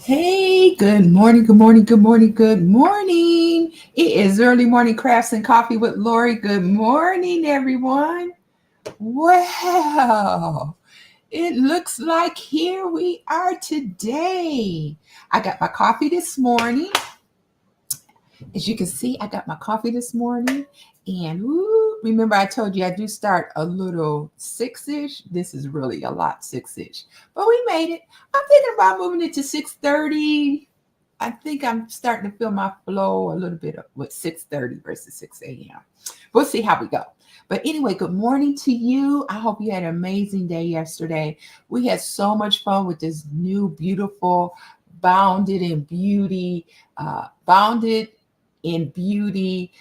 Hey, good morning, good morning, good morning, good morning. It is early morning crafts and coffee with Lori. Good morning, everyone. Well, it looks like here we are today. I got my coffee this morning. As you can see, I got my coffee this morning. And remember, I told you I do start a little six-ish. This is really a lot six-ish. But we made it. I'm thinking about moving it to 6:30. I think I'm starting to feel my flow a little bit with 6:30 versus 6 a.m. We'll see how we go. But anyway, good morning to you. I hope you had an amazing day yesterday. We had so much fun with this new, beautiful, bounded in beauty, bounded in beauty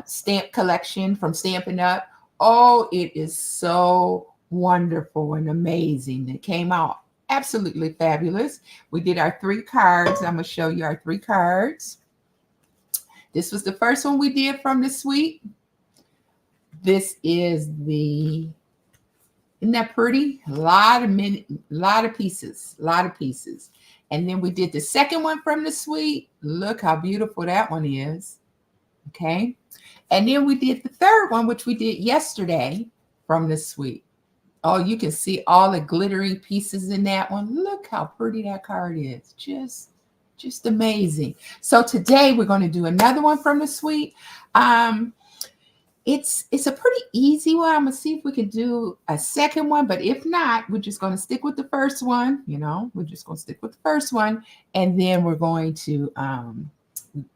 stamp collection from Stampin' Up. Oh, it is so wonderful and amazing. It came out absolutely fabulous. We did our 3 cards. I'm going to show you our 3 cards. This was the first one we did from the suite. This is isn't that pretty? A lot of pieces. And then we did the second one from the suite. Look how beautiful that one is. Okay. And then we did the third one, which we did yesterday from the suite. Oh, you can see all the glittering pieces in that one. Look how pretty that card is. Just amazing. So today we're going to do another one from the suite. It's a pretty easy one. I'm going to see if we can do a second one, but if not, we're just going to stick with the first one. We're just going to stick with the first one, and then we're going to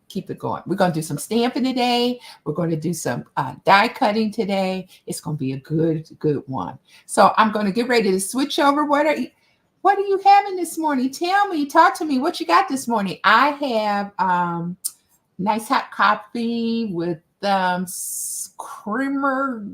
keep it going. We're going to do some stamping today. We're going to do some die cutting today. It's going to be a good one. So I'm going to get ready to switch over. What are you having this morning? Tell me, talk to me. What you got this morning? I have nice hot coffee with creamer.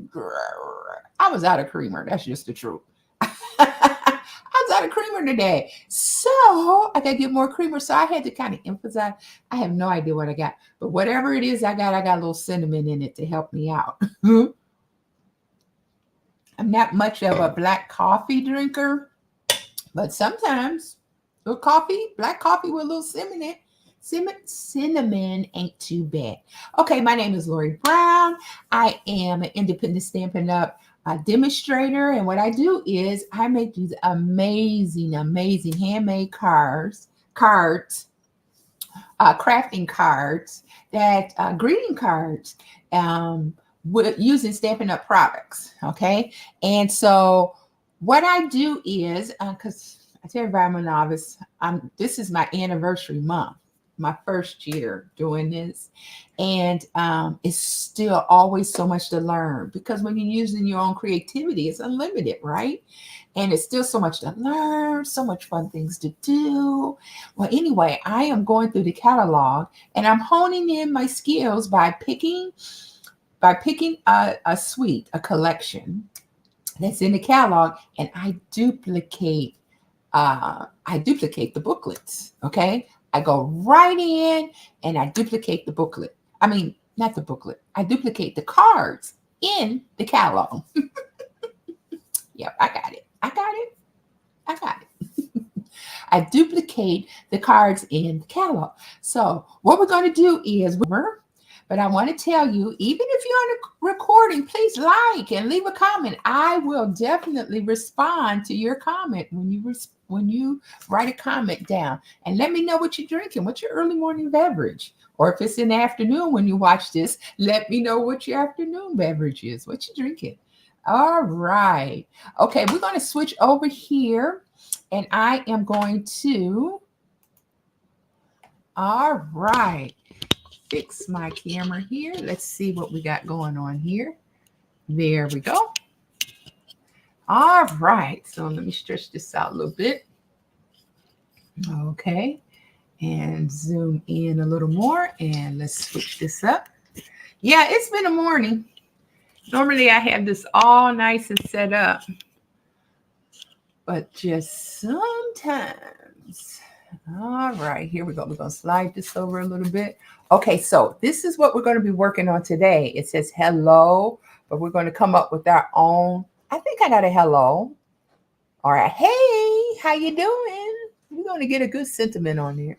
I was out of creamer. That's just the truth. I was out of creamer today. So I got to get more creamer. So I had to kind of emphasize. I have no idea what I got. But whatever it is I got a little cinnamon in it to help me out. I'm not much of a black coffee drinker. But sometimes black coffee with a little cinnamon. Cinnamon ain't too bad. Okay, my name is Lori Brown. I am an independent Stampin' Up demonstrator, and what I do is I make these amazing handmade cards, crafting cards, that greeting cards, using Stampin' Up products. Okay, and so what I do is because I tell everybody I'm a novice. This is my anniversary month. My first year doing this, and it's still always so much to learn, because when you're using your own creativity, it's unlimited, right? And it's still so much to learn, so much fun things to do. Well, anyway, I am going through the catalog, and I'm honing in my skills by picking a suite, a collection that's in the catalog, and I duplicate the booklets. Okay, I go right in and I duplicate the booklet. I mean, not the booklet. I duplicate the cards in the catalog. Yep, I got it. I duplicate the cards in the catalog. So what we're going to do is, but I want to tell you, even if you're on a recording, please like and leave a comment. I will definitely respond to your comment when you write a comment down, and let me know what you're drinking. What's your early morning beverage? Or if it's in the afternoon when you watch this, let me know what your afternoon beverage is. What you drinking? All right. Okay, we're going to switch over here, and I am going to, all right, fix my camera here. Let's see what we got going on here. There we go. All right. So let me stretch this out a little bit. Okay. And zoom in a little more, and let's switch this up. Yeah, it's been a morning. Normally I have this all nice and set up, but just sometimes. All right, here we go. We're going to slide this over a little bit. Okay, so this is what we're going to be working on today. It says hello, but we're going to come up with our own. I think I got a hello. All right. Hey, how you doing? We're going to get a good sentiment on there.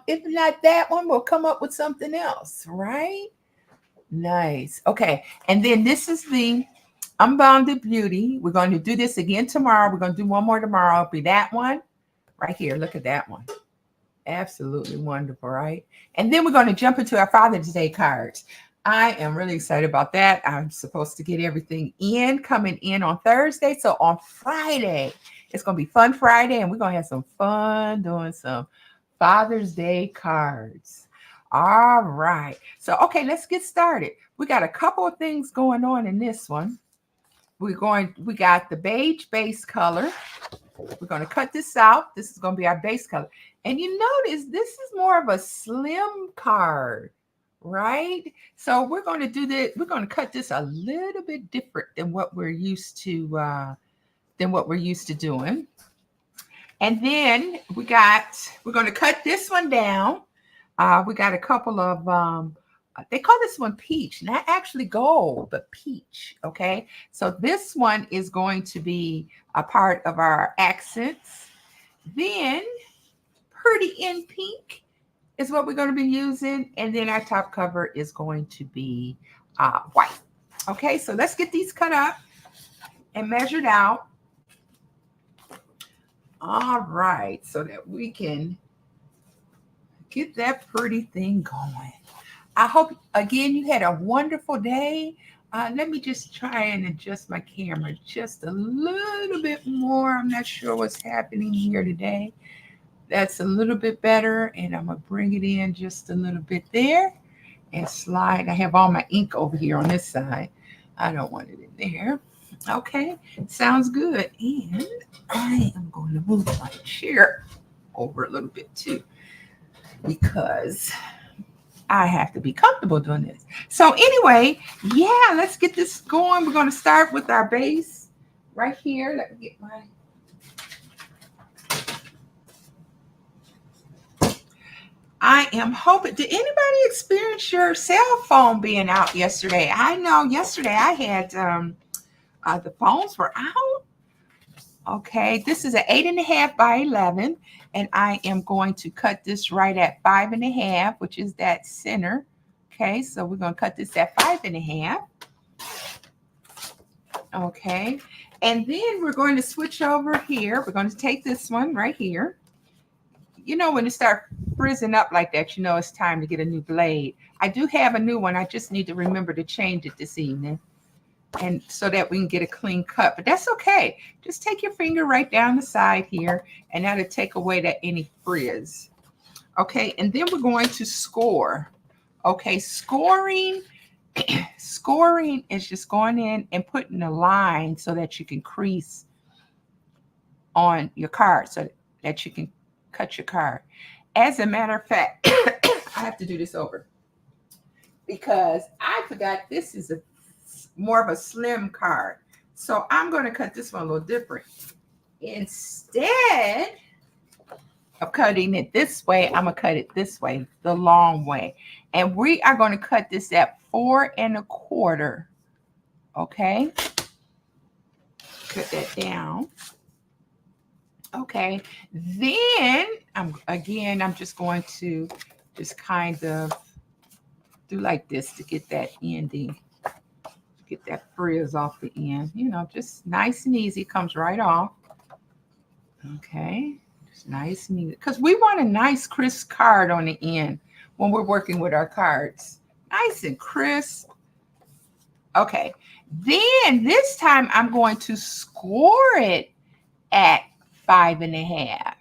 If not that one, we'll come up with something else, right? Nice. Okay. And then this is the Unbounded Beauty. We're going to do this again tomorrow. We're going to do one more tomorrow. It'll be that one right here. Look at that one. Absolutely wonderful, right? And then we're going to jump into our Father's Day cards. I am really excited about that. I'm supposed to get everything coming in on Thursday. So on Friday, it's going to be Fun Friday, and we're going to have some fun doing some Father's Day cards. All right. So, okay, let's get started. We got a couple of things going on in this one. We got the beige base color. We're going to cut this out. This is going to be our base color. And you notice this is more of a slim card, right? So we're going to do that. We're going to cut this a little bit different than what we're used to doing. And then we're going to cut this one down. We got a couple of they call this one peach, not actually gold, but peach. Okay, so this one is going to be a part of our accents. Then Pretty in Pink is what we're going to be using, and then our top cover is going to be white. Okay, so let's get these cut up and measured out. All right, so that we can get that pretty thing going. I hope, again, you had a wonderful day. Let me just try and adjust my camera just a little bit more. I'm not sure what's happening here today. That's a little bit better, and I'm going to bring it in just a little bit there and slide. I have all my ink over here on this side. I don't want it in there. Okay, sounds good. And I am going to move my chair over a little bit too, because I have to be comfortable doing this. So anyway, yeah, let's get this going. We're going to start with our base right here. Let me get my... I am hoping, did anybody experience your cell phone being out yesterday? I know yesterday I had, the phones were out. Okay, this is an 8.5 by 11, and I am going to cut this right at 5.5, which is that center. Okay, so we're going to cut this at 5.5. Okay, and then we're going to switch over here. We're going to take this one right here. You know, when it starts frizzing up like that, you know it's time to get a new blade. I do have a new one. I just need to remember to change it this evening, and so that we can get a clean cut, but that's okay. Just take your finger right down the side here, and that'll take away that any frizz. Okay, and then we're going to score. Okay, scoring is just going in and putting a line so that you can crease on your card, so that you can cut your card. As a matter of fact, I have to do this over because I forgot this is more of a slim card. So I'm going to cut this one a little different. Instead of cutting it this way, I'm going to cut it this way, the long way. And we are going to cut this at 4 1/4. Okay. Cut that down. Okay. Then I'm just going to just kind of do like this to get that ending. Get that frizz off the end, you know, just nice and easy. Comes right off. Okay, just nice and easy, because we want a nice crisp card on the end when we're working with our cards. Nice and crisp. Okay, then this time I'm going to score it at 5.5.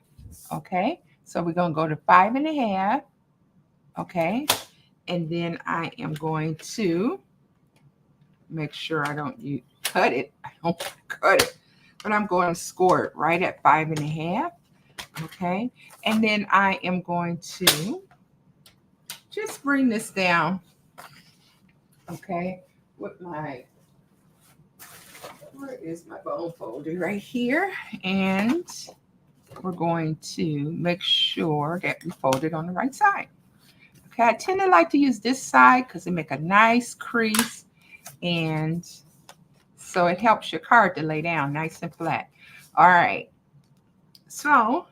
Okay, so we're going to go to 5.5. Okay, and then I am going to make sure I don't cut it. I don't cut it, but I'm going to score it right at 5.5. Okay, and then I am going to just bring this down. Okay, with my, where is my bone folder? Right here, and we're going to make sure that we fold it on the right side. Okay, I tend to like to use this side because it make a nice crease. And so it helps your card to lay down nice and flat. All right. So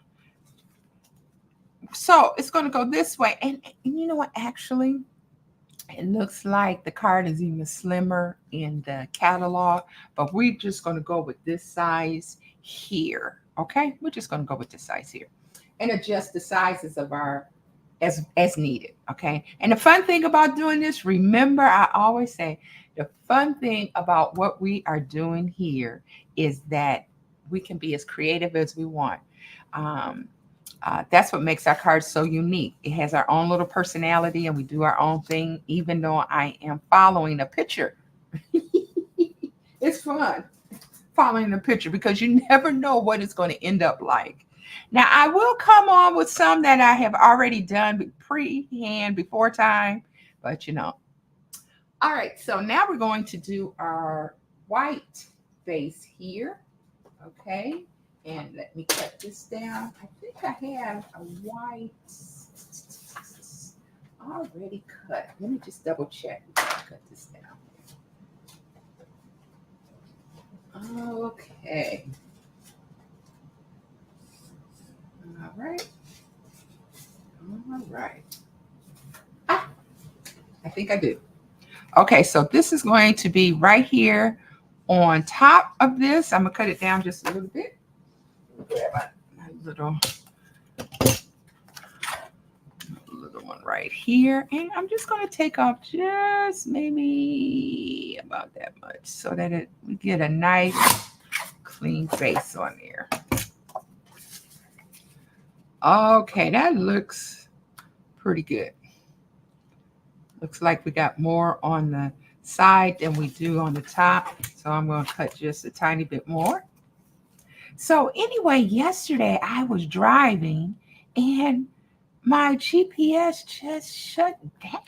So it's going to go this way. And you know what? Actually, it looks like the card is even slimmer in the catalog, but we're just going to go with this size here. Okay, we're just going to go with this size here and adjust the sizes of our as needed. Okay, and the fun thing about doing this, remember, I always say the fun thing about what we are doing here is that we can be as creative as we want. Um, that's what makes our cards so unique. It has our own little personality and we do our own thing, even though I am following a picture. It's fun following the picture because you never know what it's going to end up like. Now, I will come on with some that I have already done pre-hand before time, but All right, so now we're going to do our white face here. Okay, and let me cut this down. I think I have a white already cut. Let me just double check before I cut this down. Okay. All right. All right. Ah, I think I do. Okay, so this is going to be right here on top of this. I'm going to cut it down just a little bit. Grab my little one right here. And I'm just going to take off just maybe about that much so that we get a nice clean face on there. Okay, that looks pretty good. Looks like we got more on the side than we do on the top. So I'm going to cut just a tiny bit more. So anyway, yesterday I was driving and my GPS just shut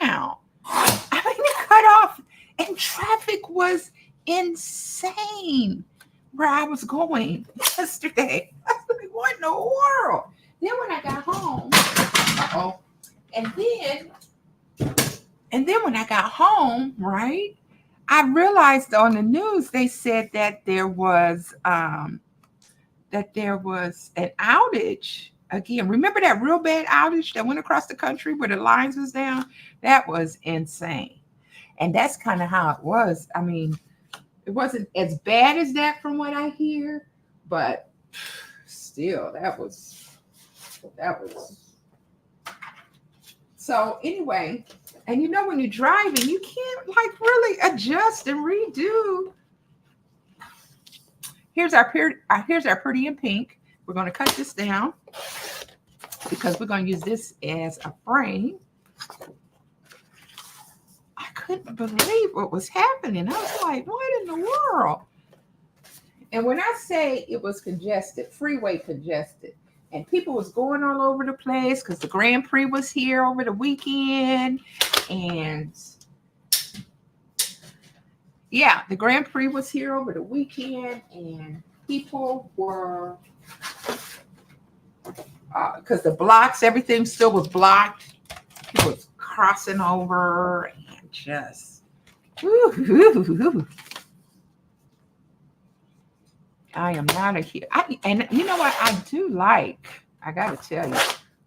down. I mean, it cut off and traffic was insane where I was going yesterday. I was like, what in the world? Then when I got home, and then when I got home, right, I realized on the news they said that there was an outage again. Remember that real bad outage that went across the country where the lines was down? That was insane. And that's kind of how it was. I mean, it wasn't as bad as that from what I hear, but still, that was. So anyway, and when you're driving, you can't like really adjust and redo. Here's our pretty in pink. We're going to cut this down because we're going to use this as a frame. I couldn't believe what was happening. I was like, what in the world? And when I say it was congested, freeway congested, and people was going all over the place because the Grand Prix was here over the weekend. And yeah, the Grand Prix was here over the weekend, and people were, because the blocks, everything still was blocked. People was crossing over and just, I am not a huge, and you know what I do like? I got to tell you,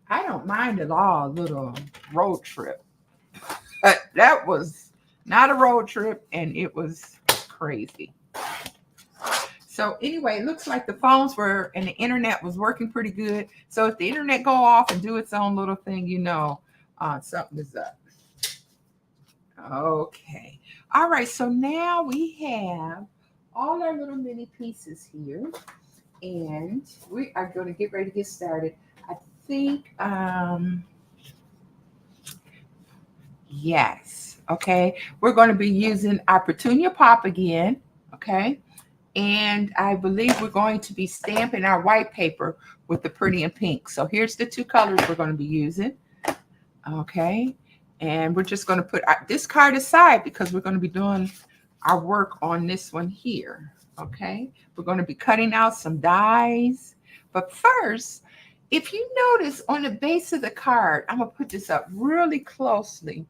I don't mind at all a little road trip. That was not a road trip, and it was crazy. So anyway, it looks like the phones were and the internet was working pretty good. So if the internet go off and do its own little thing, something is up. Okay. All right. So now we have all our little mini pieces here, and we are going to get ready to get started. I think, yes. Okay. We're going to be using our Petunia Pop again. Okay. And I believe we're going to be stamping our white paper with the pretty in pink. So here's the two colors we're going to be using. Okay. And we're just going to put this card aside because we're going to be doing our work on this one here. Okay. We're going to be cutting out some dies. But first, if you notice on the base of the card, I'm going to put this up really closely.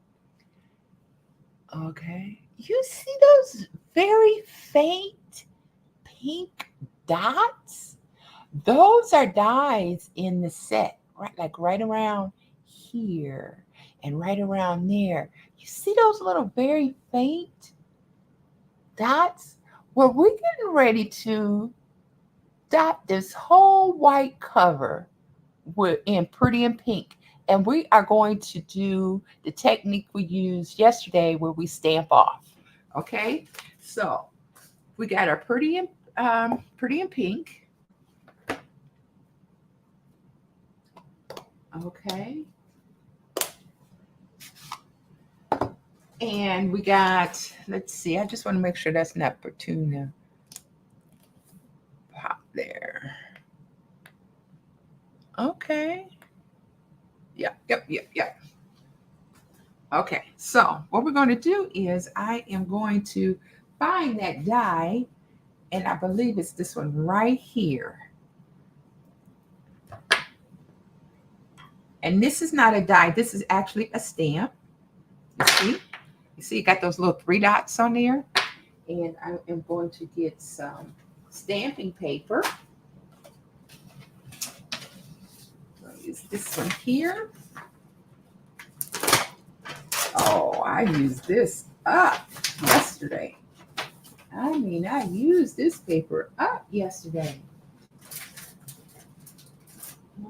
Okay. You see those very faint pink dots? Those are dies in the set right around here and right around there. You see those little very faint dots? Well, we're getting ready to dot this whole white cover in pretty in pink. And we are going to do the technique we used yesterday where we stamp off. Okay, so we got our pretty in pink. Okay, and we got, let's see, I just want to make sure that's not Petunia pop there. Okay. Yep. Okay, so what we're going to do is I am going to find that die, and I believe it's this one right here. And this is not a die, this is actually a stamp. You see? You see, you got those little 3 dots on there. And I am going to get some stamping paper. I'll use this one here. Oh, I used this up yesterday. I mean, I used this paper up yesterday.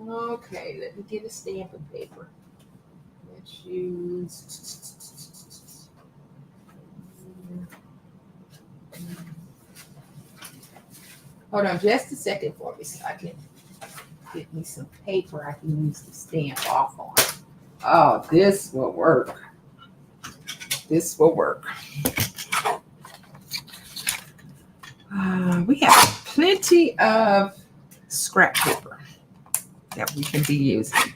Okay, let me get a stamping paper. Let's use. Hold on just a second for me so I can get me some paper I can use to stamp off on. Oh, this will work. This will work. We have plenty of scrap paper that we can be using.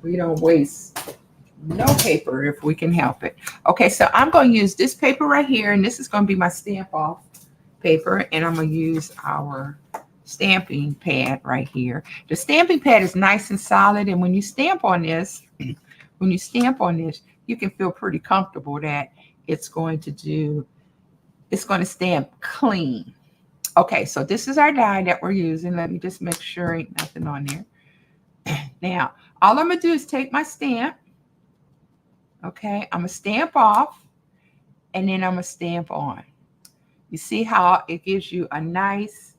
We don't waste no paper if we can help it. Okay, so I'm going to use this paper right here, and this is going to be my stamp off paper, and I'm going to use our stamping pad right here. The stamping pad is nice and solid, and when you stamp on this, you can feel pretty comfortable that it's going to stamp clean. Okay, so this is our die that we're using. Let me just make sure ain't nothing on there. Now, all I'm going to do is take my stamp. Okay, I'm going to stamp off, and then I'm going to stamp on. You see how it gives you a nice,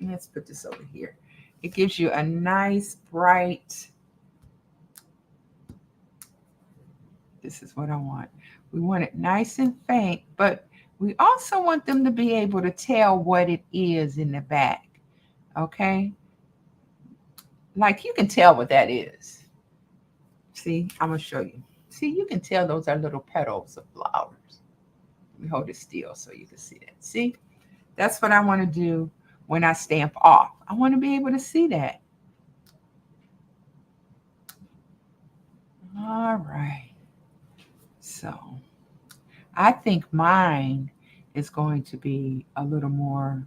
let's put this over here. It gives you a nice, bright, this is what I want. We want it nice and faint, but we also want them to be able to tell what it is in the back. Okay? Like you can tell what that is. See, I'm going to show you. See, you can tell those are little petals of flowers. Let me hold it still so you can see it. See, that's what I want to do when I stamp off. I want to be able to see that. All right. So I think mine is going to be a little more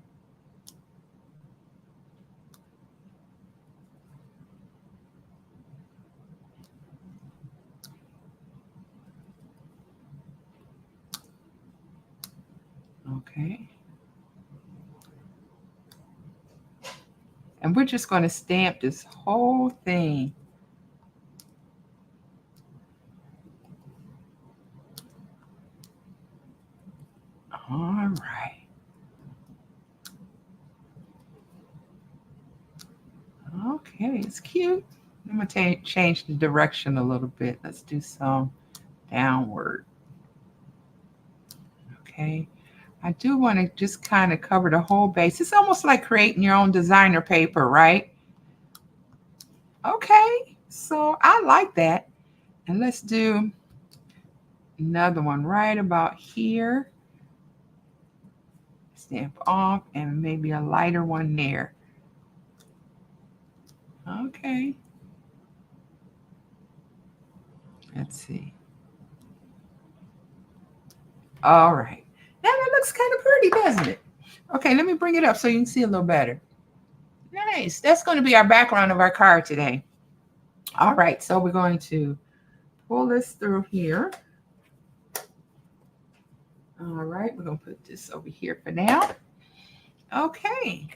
okay. And we're just going to stamp this whole thing. All right. Okay, it's cute. I'm going to change the direction a little bit. Let's do some downward. Okay. I do want to just kind of cover the whole base. It's almost like creating your own designer paper, right? Okay, so I like that. And let's do another one right about here. Stamp off, and maybe a lighter one there. Okay. Let's see. All right. Now that looks kind of pretty, doesn't it? Okay, let me bring it up so you can see a little better. Nice. That's going to be our background of our card today. All right, so we're going to pull this through here. All right, we're going to put this over here for now. Okay,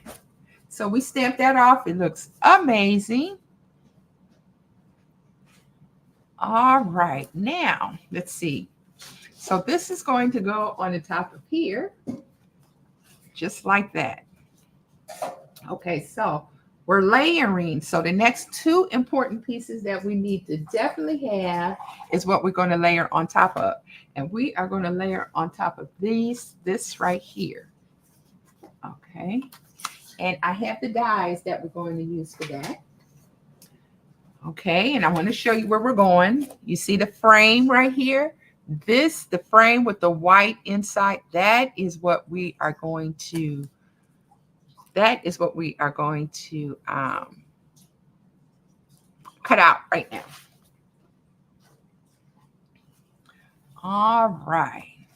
so we stamped that off. It looks amazing. All right, now let's see. So this is going to go on the top of here, just like that. Okay, so we're layering. So the next two important pieces that we need to definitely have is what we're going to layer on top of. And we are going to layer on top of this right here. Okay. And I have the dies that we're going to use for that. Okay, and I want to show you where we're going. You see the frame right here? The frame with the white inside, that is what we are going to cut out right now. All right.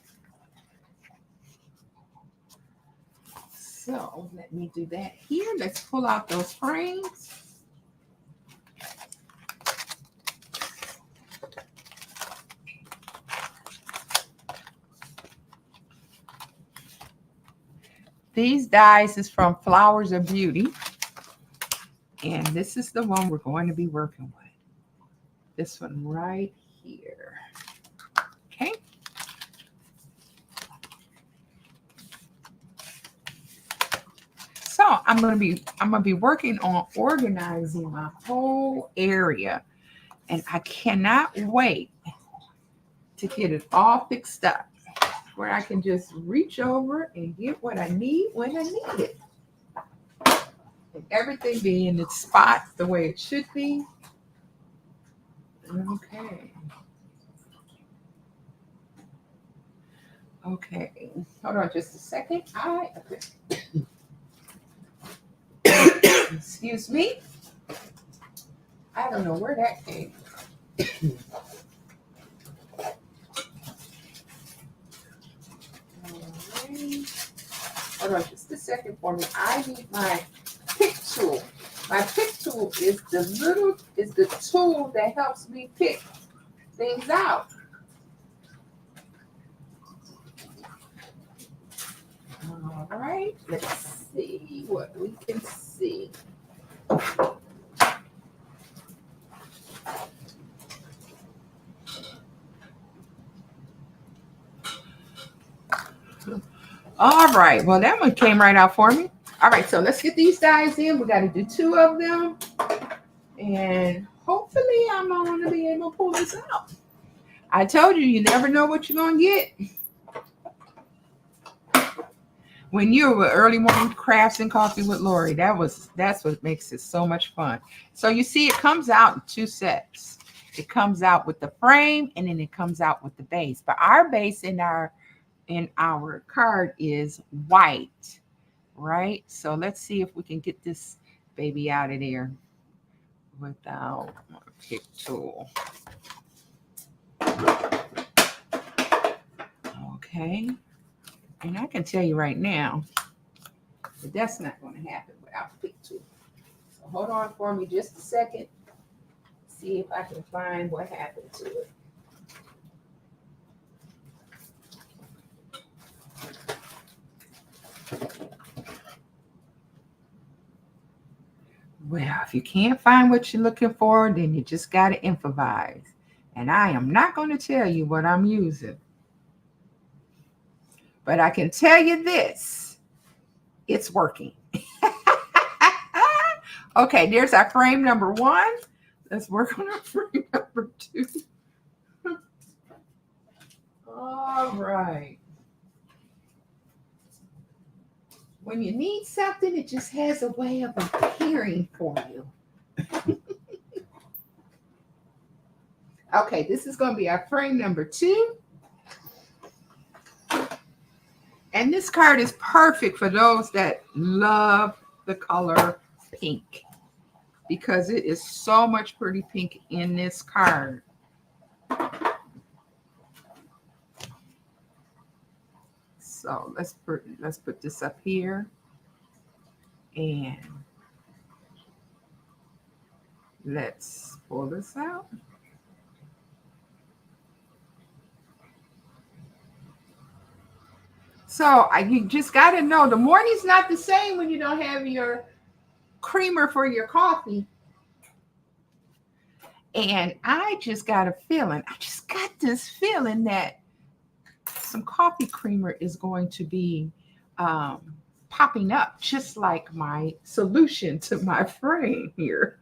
So let me do that here. Let's pull out those frames. These dies is from Flowers of Beauty. And this is the one we're going to be working with. This one right here. Okay. So I'm gonna be working on organizing my whole area. And I cannot wait to get it all fixed up where I can just reach over and get what I need when I need it. And everything be in its spot the way it should be. Okay. Okay. Hold on just a second. Excuse me. I don't know where that came from. Hold on just a second for me. I need my pick tool. My pick tool is the tool that helps me pick things out. All right, let's see what we can see. All right, well, that one came right out for me. All right, so let's get these dies in. We got to do 2 of them. And hopefully I'm going to be able to pull this out. I told you, you never know what you're going to get when you're with early morning crafts and coffee with Lorrie. That's what makes it so much fun. So you see, it comes out in 2 sets. It comes out with the frame, and then it comes out with the base. But our base in our card is white, right? So let's see if we can get this baby out of there without a pick tool. Okay, and I can tell you right now that that's not going to happen without a pick tool. So hold on for me just a second. See if I can find what happened to it. Well, if you can't find what you're looking for, then you just got to improvise. And I am not going to tell you what I'm using. But I can tell you this. It's working. Okay, there's our frame number 1. Let's work on our frame number 2. All right. When you need something, it just has a way of appearing for you. Okay, this is going to be our frame number 2. And this card is perfect for those that love the color pink, because it is so much pretty pink in this card. So let's put this up here, and let's pull this out. So you just got to know the morning's not the same when you don't have your creamer for your coffee. And I just got a feeling, I just got this feeling that some coffee creamer is going to be um, popping up, just like my solution to my frame here.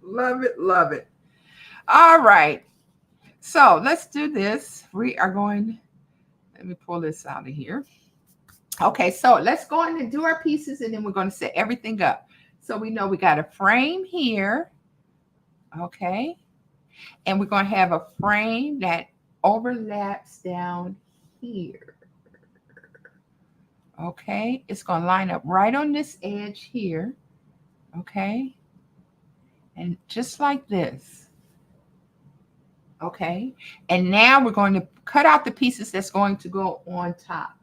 Love it, love it. All right. So let's do this. We are going, let me pull this out of here. Okay, so let's go in and do our pieces, and then we're going to set everything up. So we know we got a frame here. Okay. And we're going to have a frame that overlaps down here. Okay. It's going to line up right on this edge here. Okay. And just like this. Okay. And now we're going to cut out the pieces that's going to go on top.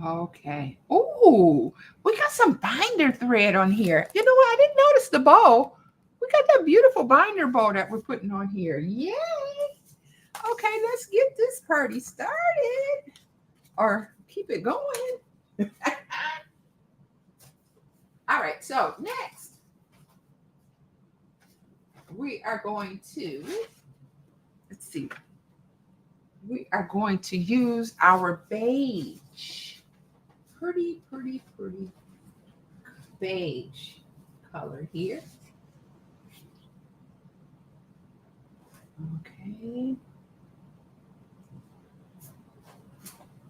Okay. Ooh, we got some binder thread on here. You know what? I didn't notice the bow. We got that beautiful binder bow that we're putting on here. Yay. Okay, let's get this party started. Or keep it going. All right, so next, we are going to, let's see, we are going to use our beige. Pretty beige color here. Okay.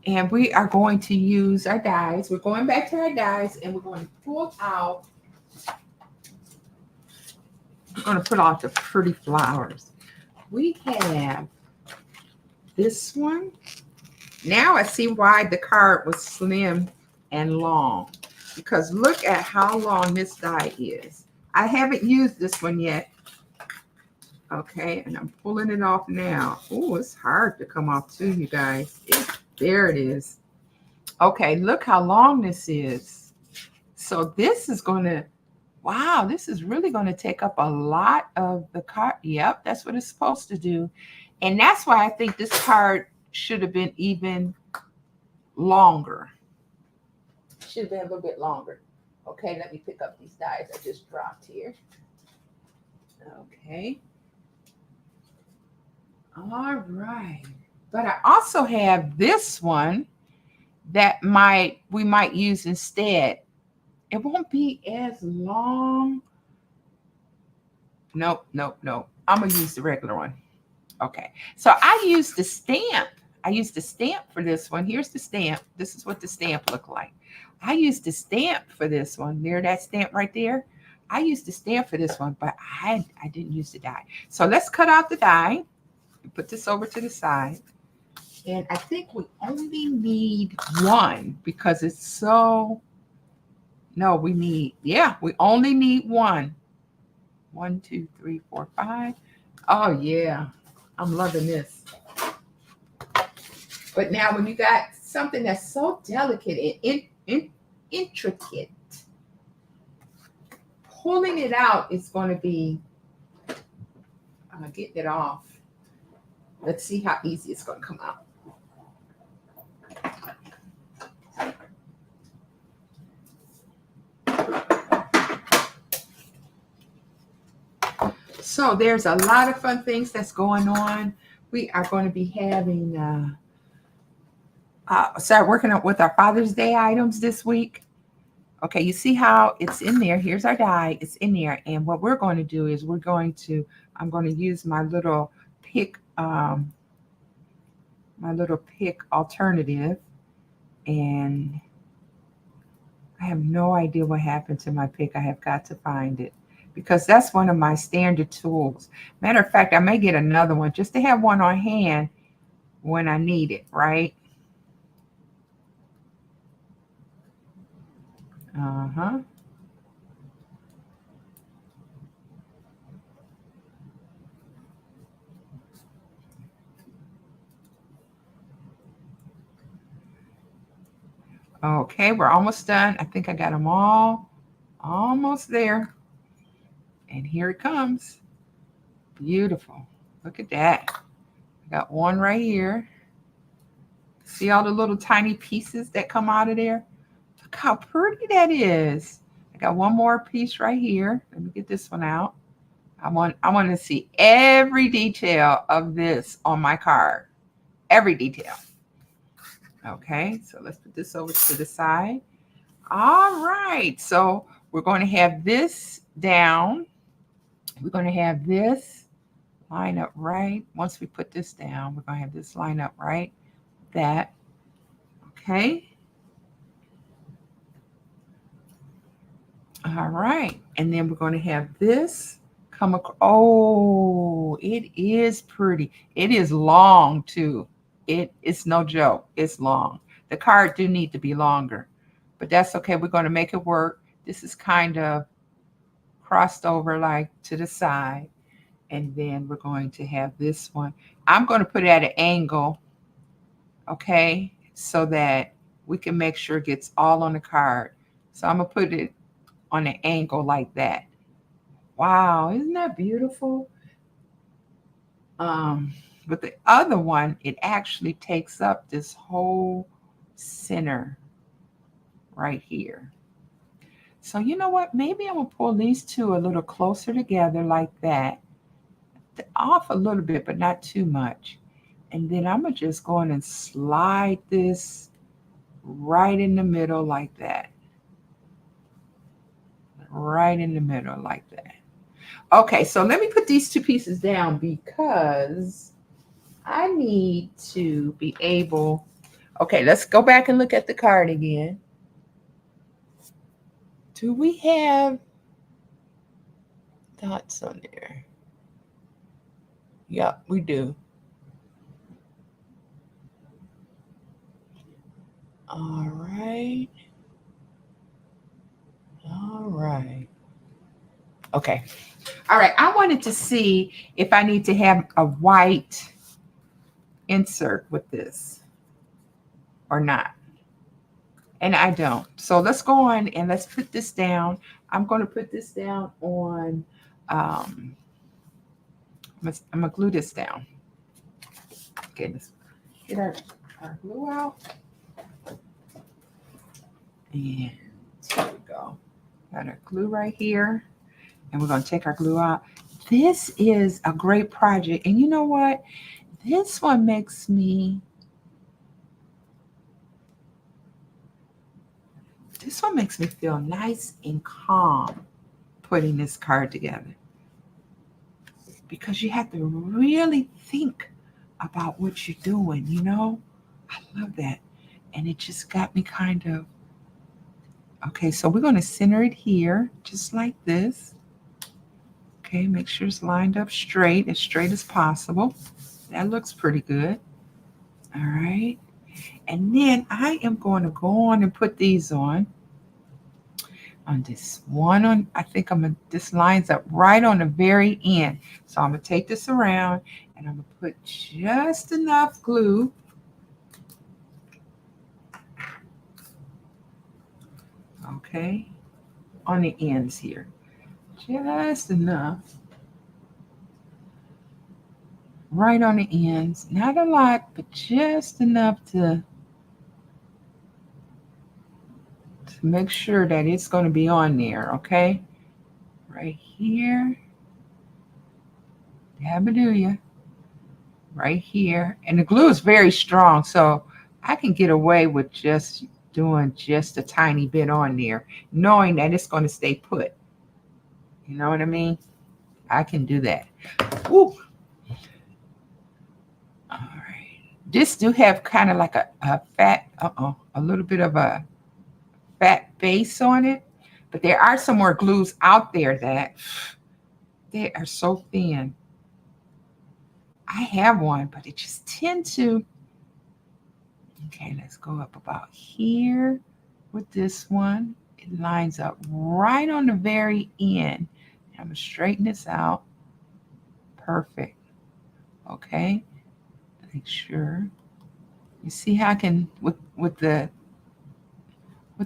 And we are going to use our dies. We're going back to our dies, and we're going to pull out, we're going to put out the pretty flowers. We have this one. Now I see why the card was slim and long, because look at how long this die is. I haven't used this one yet. Okay, and I'm pulling it off now. Oh, it's hard to come off too, you guys. There it is. Okay, look how long this is. So this is going to, wow, this is really going to take up a lot of the card. Yep, that's what it's supposed to do. And that's why I think this card should have been even longer. Should have been a little bit longer. Okay, let me pick up these dies I just dropped here. Okay. All right. But I also have this one that we might use instead. It won't be as long. Nope. I'm going to use the regular one. Okay. So I used the stamp. I used the stamp for this one. Here's the stamp. This is what the stamp looked like. I used the stamp for this one. There, that stamp right there. I used the stamp for this one, but I didn't use the die. So let's cut out the die and put this over to the side. And I think we only need one because it's so, no, we only need one. 1, 2, 3, 4, 5. Oh, yeah. I'm loving this. But now when you got something that's so delicate and intricate, pulling it out is going to be getting it off. Let's see how easy it's going to come out. So there's a lot of fun things that's going on. We are going to be having, start working up with our Father's Day items this week. Okay, you see how it's in there. Here's our die. It's in there. And what we're going to do is I'm going to use my little pick alternative. And I have no idea what happened to my pick. I have got to find it, because that's one of my standard tools. Matter of fact, I may get another one just to have one on hand when I need it, right? Uh-huh. Okay, we're almost done. I think I got them all almost there. And here it comes. Beautiful. Look at that. I got one right here. See all the little tiny pieces that come out of there? Look how pretty that is. I got one more piece right here. Let me get this one out. I want to see every detail of this on my card. Every detail. Okay, so let's put this over to the side. All right, so we're going to have this down. We're going to have this line up right. Once we put this down, we're going to have this line up right. That. Okay. All right, and then we're going to have this come across. Oh, it is pretty. It is long too. It's no joke. It's long. The card do need to be longer, but that's okay. We're going to make it work. This is kind of crossed over like to the side, and then we're going to have this one. I'm going to put it at an angle, okay, so that we can make sure it gets all on the card. So I'm going to put it on an angle like that. Wow, isn't that beautiful? But the other one, it actually takes up this whole center right here. So you know what? Maybe I'm going to pull these two a little closer together like that. Off a little bit, but not too much. And then I'm going to just go in and slide this right in the middle like that. Right in the middle like that. Okay, so let me put these two pieces down because I need to be able. Okay, let's go back and look at the card again. Do we have dots on there? Yep, we do. All right. All right. Okay. All right. I wanted to see if I need to have a white insert with this or not. And I don't. So let's go on and let's put this down. I'm going to put this down on, I'm going to glue this down. Okay, let's get our glue out. And there we go. Got our glue right here. And we're going to take our glue out. This is a great project. And you know what? This one makes me feel nice and calm putting this card together. Because you have to really think about what you're doing, you know? I love that. And it just got me kind of, okay, so we're going to center it here, just like this. Okay, make sure it's lined up straight as possible. That looks pretty good. All right. And then I am going to go on and put these on this one on, I think this lines up right on the very end. So I'm going to take this around and I'm going to put just enough glue. Okay. On the ends here. Just enough. Right on the ends. Not a lot, but just enough to make sure that it's going to be on there, okay? Right here. Dabba-doo-ya. Right here. And the glue is very strong, so I can get away with just doing just a tiny bit on there, knowing that it's going to stay put. You know what I mean? I can do that. Ooh. All right. This do have kind of like a fat, a little bit of a fat base on it, but there are some more glues out there that they are so thin. I have one, but it just tend to. Okay, let's go up about here with this one. It lines up right on the very end. I'm gonna straighten this out. Perfect. Okay. Make sure. You see how I can with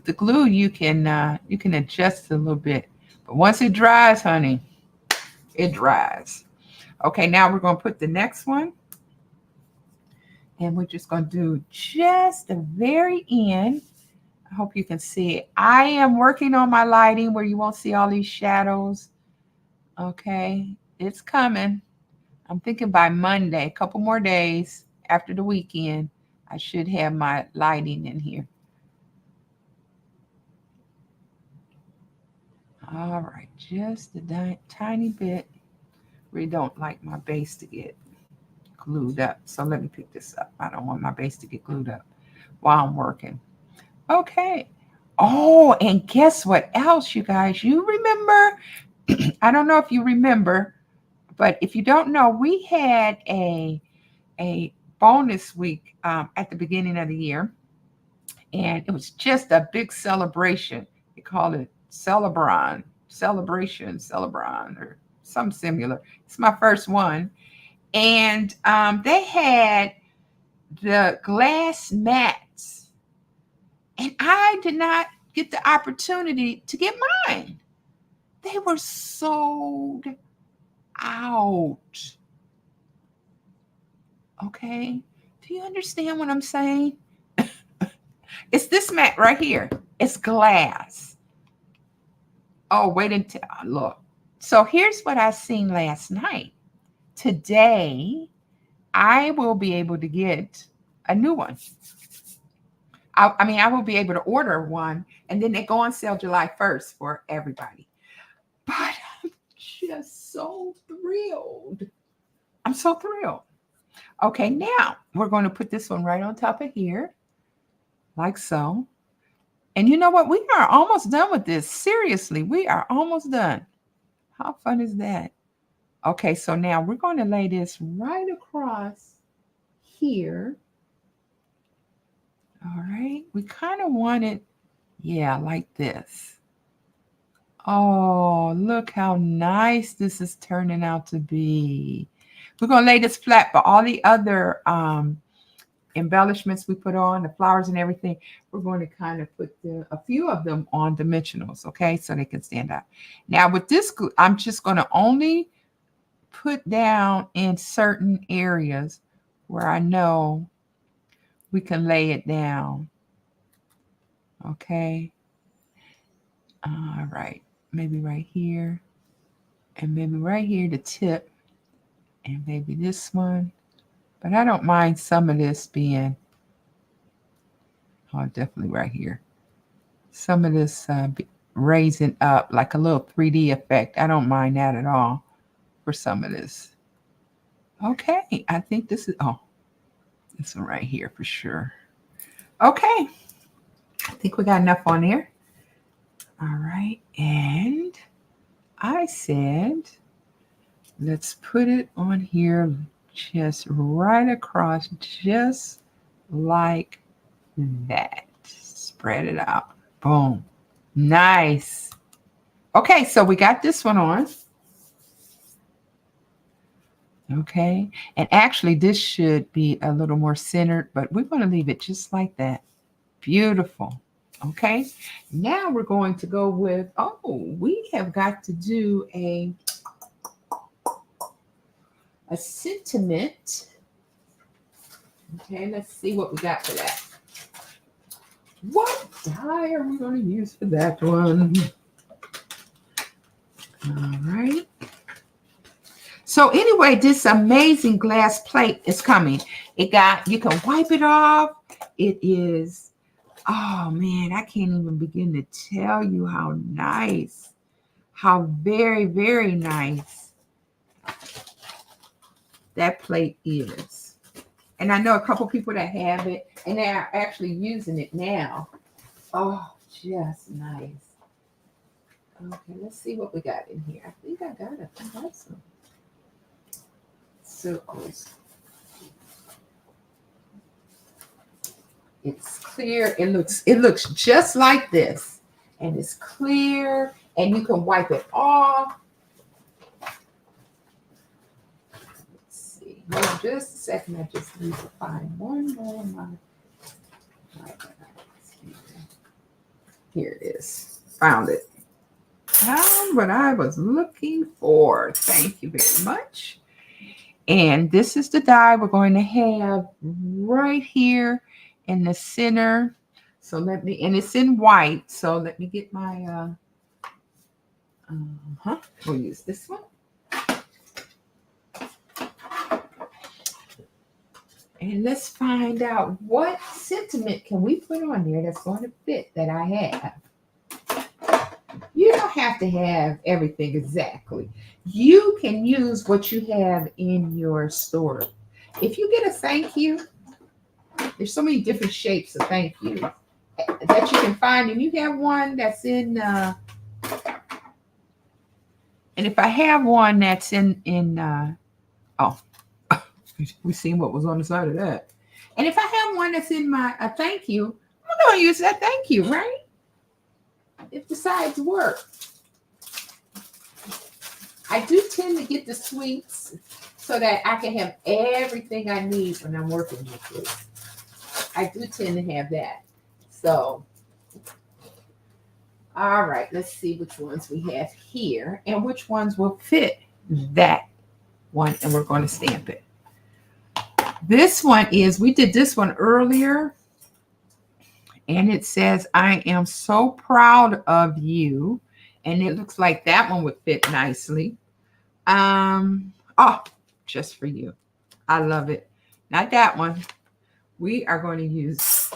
the glue you can adjust a little bit. But once it dries, honey, it dries. Okay, now we're going to put the next one. And we're just going to do just the very end. I hope you can see it. I am working on my lighting where you won't see all these shadows. Okay, it's coming. I'm thinking by Monday, a couple more days after the weekend, I should have my lighting in here. All right, just a tiny bit. Really don't like my base to get glued up. So let me pick this up. I don't want my base to get glued up while I'm working. Okay. Oh, and guess what else, you guys? You remember? I don't know if you remember, but if you don't know, we had a bonus week at the beginning of the year, and it was just a big celebration. They called it Celebration, or some similar. It's my first one, and they had the glass mats, and I did not get the opportunity to get mine. They were sold out. Okay. Do you understand what I'm saying? It's this mat right here. It's glass. Oh, wait until look. So here's what I seen last night. Today, I will be able to get a new one. I will be able to order one, and then they go on sale July 1st for everybody. But I'm just so thrilled. I'm so thrilled. Okay, now we're going to put this one right on top of here, like so. And you know what? We are almost done with this. Seriously, we are almost done. How fun is that? Okay, so now we're going to lay this right across here. All right, we kind of want it, yeah, like this. Oh, look how nice this is turning out to be. We're going to lay this flat, but all the other embellishments we put on, the flowers and everything, we're going to kind of put a few of them on dimensionals, okay, so they can stand out. Now with this glue, I'm just going to only put down in certain areas where I know we can lay it down, okay. All right, maybe right here, and maybe right here, the tip, and maybe this one. But I don't mind some of this being, oh, definitely right here. Some of this raising up like a little 3D effect. I don't mind that at all for some of this. Okay, I think this is, oh, this one right here for sure. Okay, I think we got enough on there. All right, and I said, let's put it on here just right across, just like that. Spread it out. Boom. Nice. Okay, so we got this one on. Okay, and actually this should be a little more centered, but we're going to leave it just like that. Beautiful. Okay, now we're going to go with, oh, we have got to do a sentiment. Okay, let's see what we got for that. What die are we going to use for that one? All right. So anyway, this amazing glass plate is coming. You can wipe it off. It is, oh man, I can't even begin to tell you how nice, how very, very nice that plate is. And I know a couple people that have it, and they are actually using it now. Oh, just nice. Okay, let's see what we got in here. I think I got some circles. It's clear. It looks just like this, and it's clear, and you can wipe it off. Let's see. Hold on just a second. I just need to find one more. Here it is. Found it. Found what I was looking for. Thank you very much. And this is the die we're going to have right here in the center. So let me, and it's in white. So let me get my, we'll use this one. And let's find out what sentiment can we put on there that's going to fit that I have. You don't have to have everything exactly. You can use what you have in your store. If you get a thank you, there's so many different shapes of thank you that you can find. And you have one that's in, and if I have one that's oh, we seen what was on the side of that. And if I have one that's in my thank you, I'm going to use that thank you, right? If the sides work. I do tend to get the sweets so that I can have everything I need when I'm working with this. I do tend to have that. So, all right, let's see which ones we have here and which ones will fit that one, and we're going to stamp it. This one is, we did this one earlier, and it says, I am so proud of you. And it looks like that one would fit nicely. Oh, just for you. I love it. Not that one. We are going to use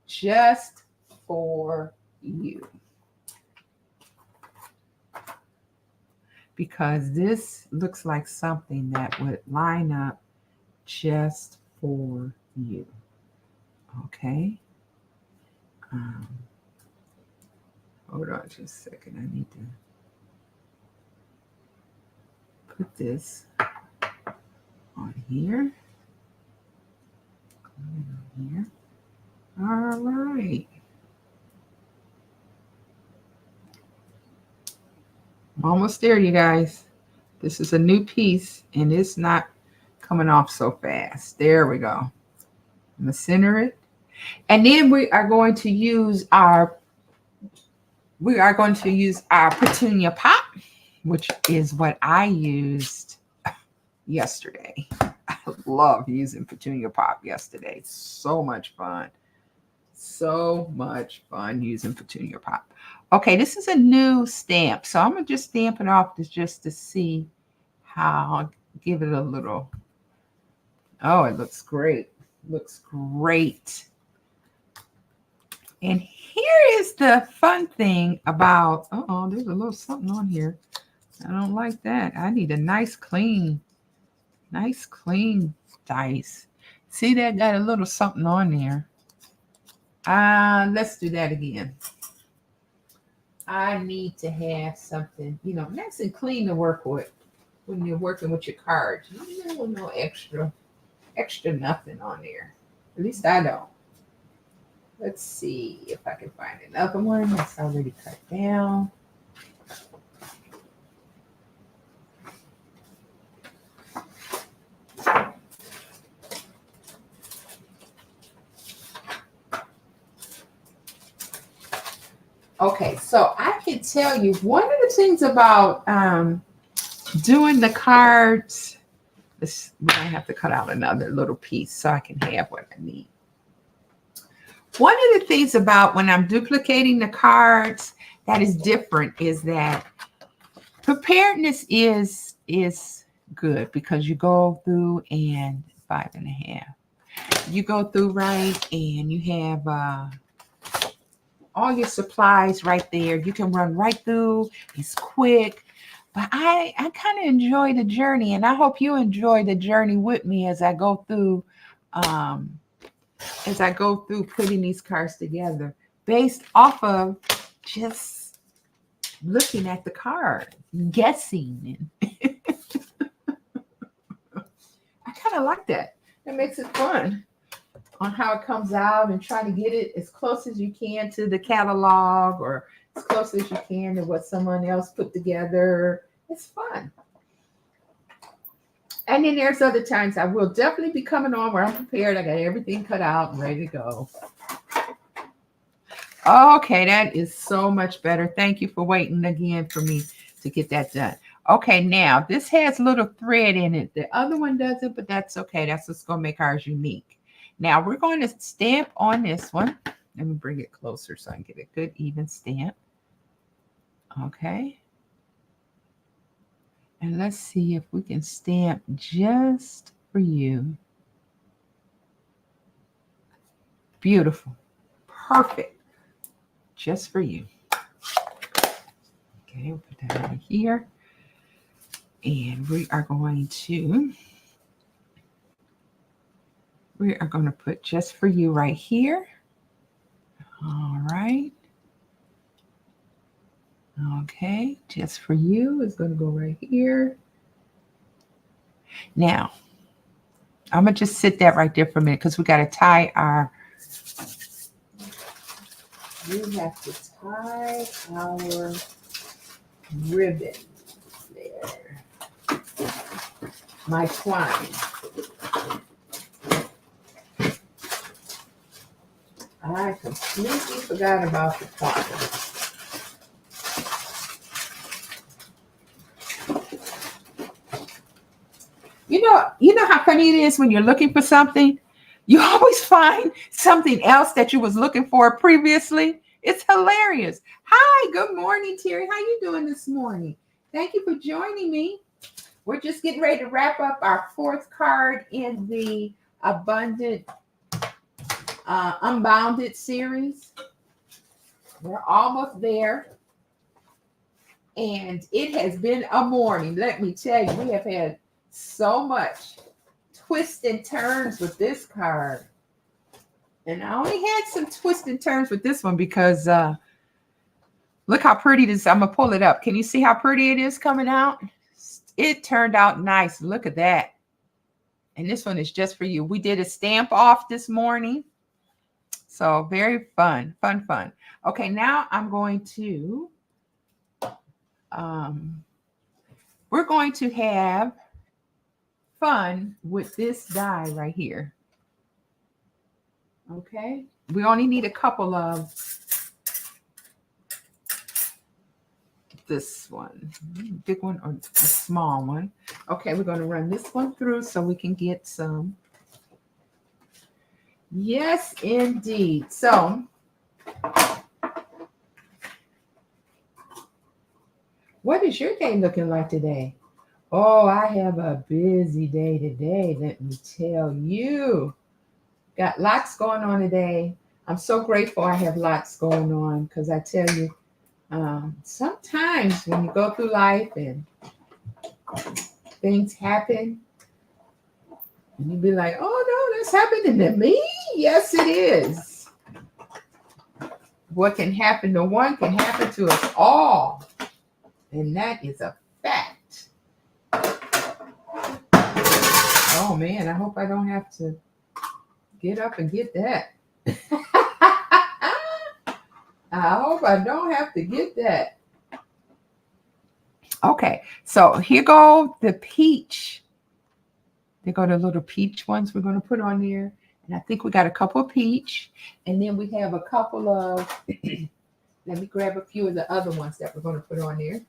just for you. Because this looks like something that would line up just for you. Okay. Hold on just a second. I need to put this on here. All right. I'm almost there, you guys. This is a new piece, and it's not coming off so fast. There we go. I'm going to center it. And then we are going to use our petunia pop, which is what I used yesterday. I love using petunia pop yesterday. So much fun. So much fun using petunia pop. Okay, this is a new stamp. So I'm going to just stamp it off just to see how, give it a little. Oh, it looks great. Looks great. And here is the fun thing about, there's a little something on here. I don't like that. I need a nice clean dice. See, that got a little something on there. Let's do that again. I need to have something, nice and clean to work with when you're working with your cards. You don't want no extra nothing on there. At least I don't. Let's see if I can find another one that's already cut down. Okay, so I can tell you one of the things about doing the cards, we're going to have to cut out another little piece so I can have what I need. One of the things about when I'm duplicating the cards that is different is that preparedness is good because you go through and 5.5. You go through right and you have all your supplies right there. You can run right through. It's quick. But I kind of enjoy the journey, and I hope you enjoy the journey with me as I go through putting these cards together based off of just looking at the card, guessing. I kind of like that. It makes it fun on how it comes out and try to get it as close as you can to the catalog or as close as you can to what someone else put together. It's fun. And then there's other times I will definitely be coming on where I'm prepared. I got everything cut out and ready to go. Okay, that is so much better. Thank you for waiting again for me to get that done. Okay, now this has little thread in it. The other one doesn't, but that's okay. That's what's going to make ours unique. Now we're going to stamp on this one. Let me bring it closer so I can get a good even stamp. Okay. And let's see if we can stamp just for you. Beautiful. Perfect. Just for you. Okay, we'll put that over here. And we are going to put just for you right here. All right. Okay, just for you is going to go right here. Now, I'm going to just sit that right there for a minute because we got to tie our, we have to tie our ribbon there. My twine. I completely forgot about the twine. You know how funny it is when you're looking for something, you always find something else that you was looking for previously. It's hilarious. Hi, good morning, Terry. How you doing this morning? Thank you for joining me. We're just getting ready to wrap up our fourth card in the Unbounded series. We're almost there. And it has been a morning. Let me tell you, we have had so much twists and turns with this card. And I only had some twists and turns with this one because look how pretty this is. I'm going to pull it up. Can you see how pretty it is coming out? It turned out nice. Look at that. And this one is just for you. We did a stamp off this morning. So very fun, fun, fun. Okay, now I'm going to, we're going to have fun with this die right here. Okay, we only need a couple of this one, big one or a small one. Okay, we're going to run this one through so we can get some. Yes, indeed. So what is your day looking like today? Oh, I have a busy day today. Let me tell you. Got lots going on today. I'm so grateful I have lots going on because I tell you, sometimes when you go through life and things happen, and you be like, oh no, that's happening to me. Yes, it is. What can happen to one can happen to us all. And that is a fact. Oh man, I hope I don't have to get up and get that. I hope I don't have to get that. Okay, so here go the peach. There go the little peach ones we're going to put on there. And I think we got a couple of peach. And then we have a couple of, let me grab a few of the other ones that we're going to put on there.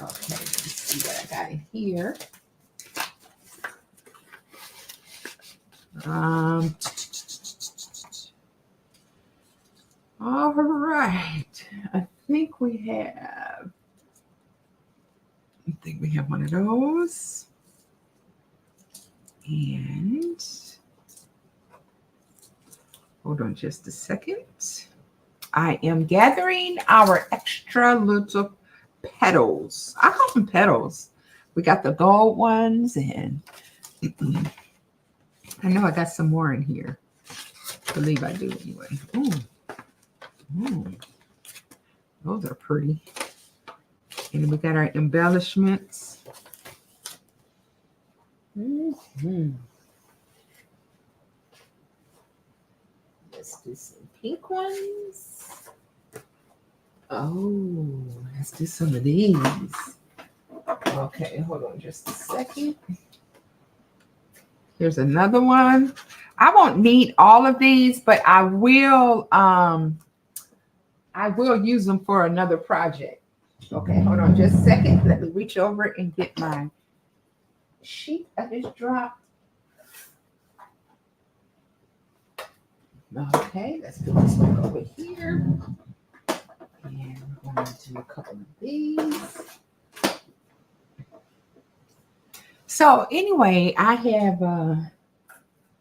Okay, let's see what I got in here. All right. I think we have one of those. And hold on just a second. I am gathering our extra little petals. I call them petals. We got the gold ones, and I know I got some more in here. I believe I do anyway. Ooh. Ooh. Those are pretty. And we got our embellishments. Mm-hmm. Let's do some pink ones. Oh, let's do some of these. Okay, hold on just a second. Here's another one. I won't need all of these, but I will use them for another project. Okay, hold on just a second. Let me reach over and get my sheet I just dropped. Okay, let's put this one over here. And we're going to do a couple of these. So anyway, I have,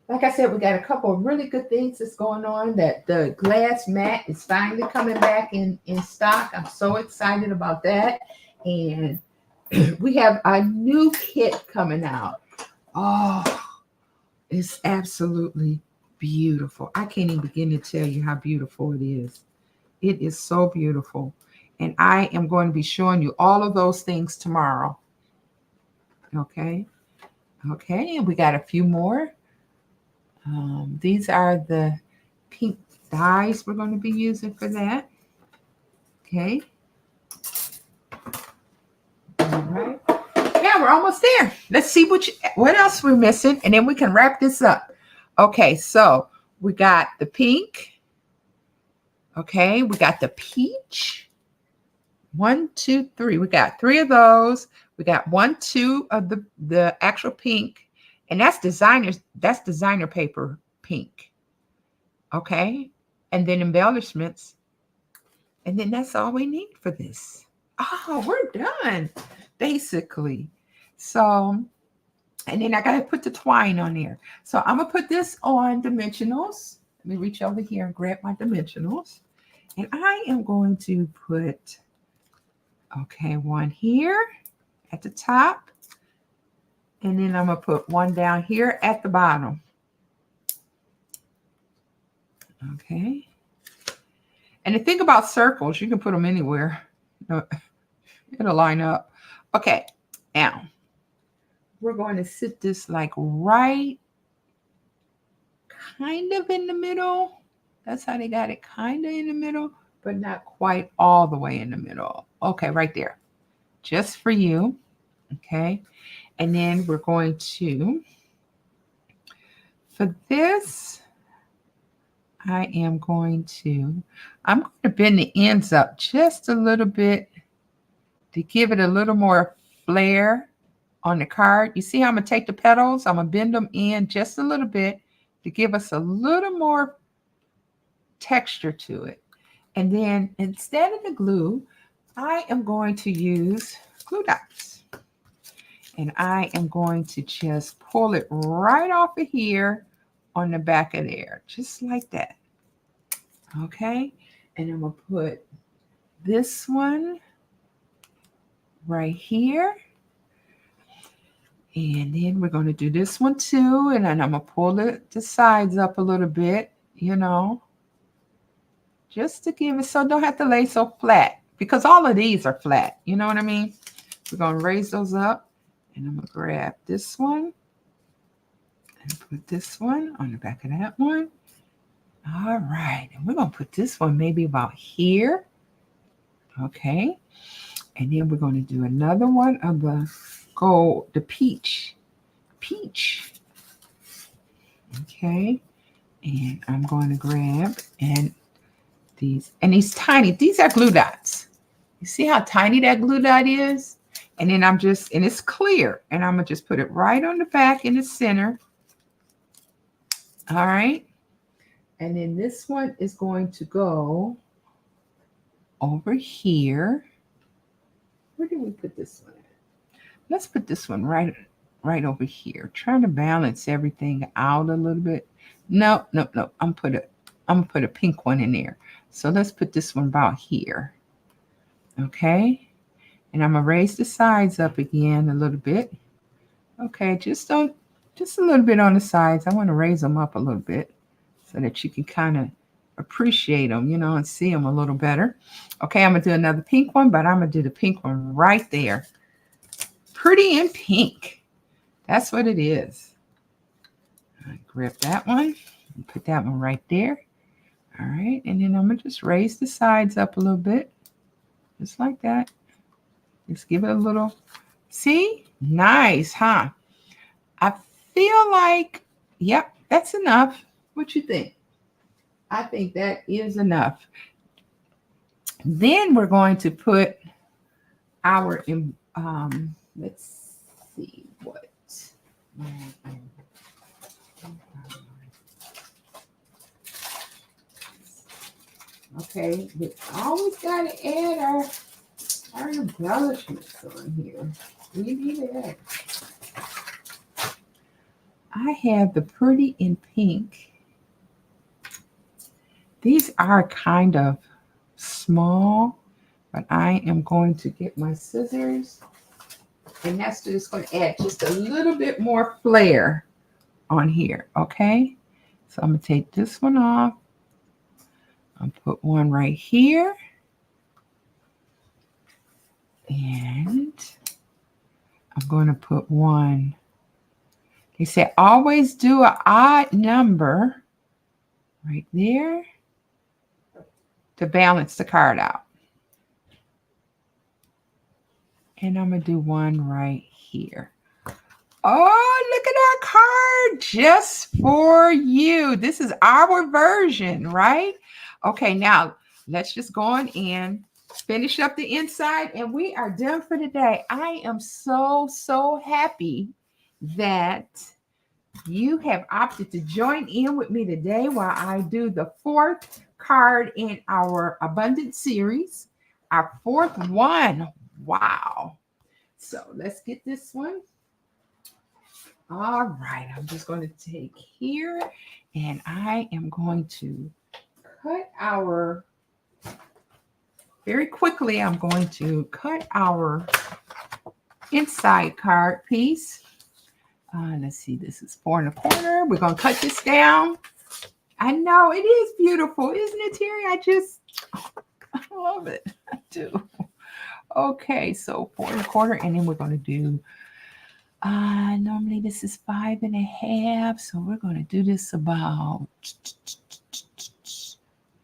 like I said, we got a couple of really good things that's going on. That the glass mat is finally coming back in stock. I'm so excited about that. And we have a new kit coming out. Oh, it's absolutely beautiful. I can't even begin to tell you how beautiful it is. It is so beautiful. And I am going to be showing you all of those things tomorrow. Okay. Okay. And we got a few more. These are the pink dyes we're going to be using for that. Okay. All right. Yeah, we're almost there. Let's see what else we're missing, and then we can wrap this up. Okay, so we got the pink. Okay, we got the peach. 1, 2, 3. We got 3 of those. We got 1, 2 of the actual pink, and that's designer paper pink. Okay, and then embellishments, and then that's all we need for this. Oh, we're done, basically. So, and then I got to put the twine on there. So I'm going to put this on dimensionals. Let me reach over here and grab my dimensionals. And I am going to put, okay, one here at the top. And then I'm going to put one down here at the bottom. Okay. And the thing about circles, you can put them anywhere. It'll line up. Okay. Now, we're going to sit this like right kind of in the middle. That's how they got it, kind of in the middle, but not quite all the way in the middle. Okay, right there. Just for you. Okay. And then we're going to, for this, I'm going to bend the ends up just a little bit to give it a little more flair on the card. You see how I'm going to take the petals? I'm going to bend them in just a little bit to give us a little more texture to it. And then instead of the glue, I am going to use glue dots. And I am going to just pull it right off of here on the back of there, just like that. Okay. And I'm going to put this one right here. And then we're going to do this one too. And then I'm going to pull the sides up a little bit, you know, just to give it, so don't have to lay so flat, because all of these are flat. You know what I mean? We're going to raise those up. And I'm going to grab this one and put this one on the back of that one. All right. And we're going to put this one maybe about here. Okay. And then we're going to do another one of the gold, the peach. Okay. And I'm going to grab these tiny, these are glue dots. You see how tiny that glue dot is? And then and it's clear. And I'm going to just put it right on the back in the center. All right. And then this one is going to go over here. Where did we put this one at? Let's put this one right over here. Trying to balance everything out a little bit. No. I'm gonna put a pink one in there. So let's put this one about here. Okay. And I'm gonna raise the sides up again a little bit. Okay, just a little bit on the sides. I want to raise them up a little bit so that you can kind of appreciate them, you know, and see them a little better. Okay, I'm gonna do another pink one, but I'm gonna do the pink one right there. Pretty in pink. That's what it is. I grab that one and put that one right there. All right, and then I'm gonna just raise the sides up a little bit, just like that. Just give it a little, see? Nice, huh? I feel like, yep, that's enough. What you think? I think that is enough. Then we're going to put our, let's see what. Okay, we always got to add our embellishments on here. We need that. I have the Pretty in Pink. These are kind of small, but I am going to get my scissors, and that's just going to add just a little bit more flair on here, okay? So I'm going to take this one off. I'll put one right here. And I'm going to put one. They say always do an odd number right there to balance the card out. And I'm going to do one right here. Oh, look at our card just for you. This is our version, right? Okay, now let's just go on and finish up the inside, and we are done for today. I am so happy that you have opted to join in with me today while I do the fourth card in our Abundant series, our fourth one. Wow. So let's get this one. All right, I'm just going to take here, and I am going to cut our, very quickly, I'm going to cut our inside card piece. Let's see, this is 4 1/4. We're going to cut this down. I know, it is beautiful, isn't it, Terry? I love it. I do. Okay, so 4 1/4, and then we're going to do, normally this is 5 1/2, so we're going to do this about,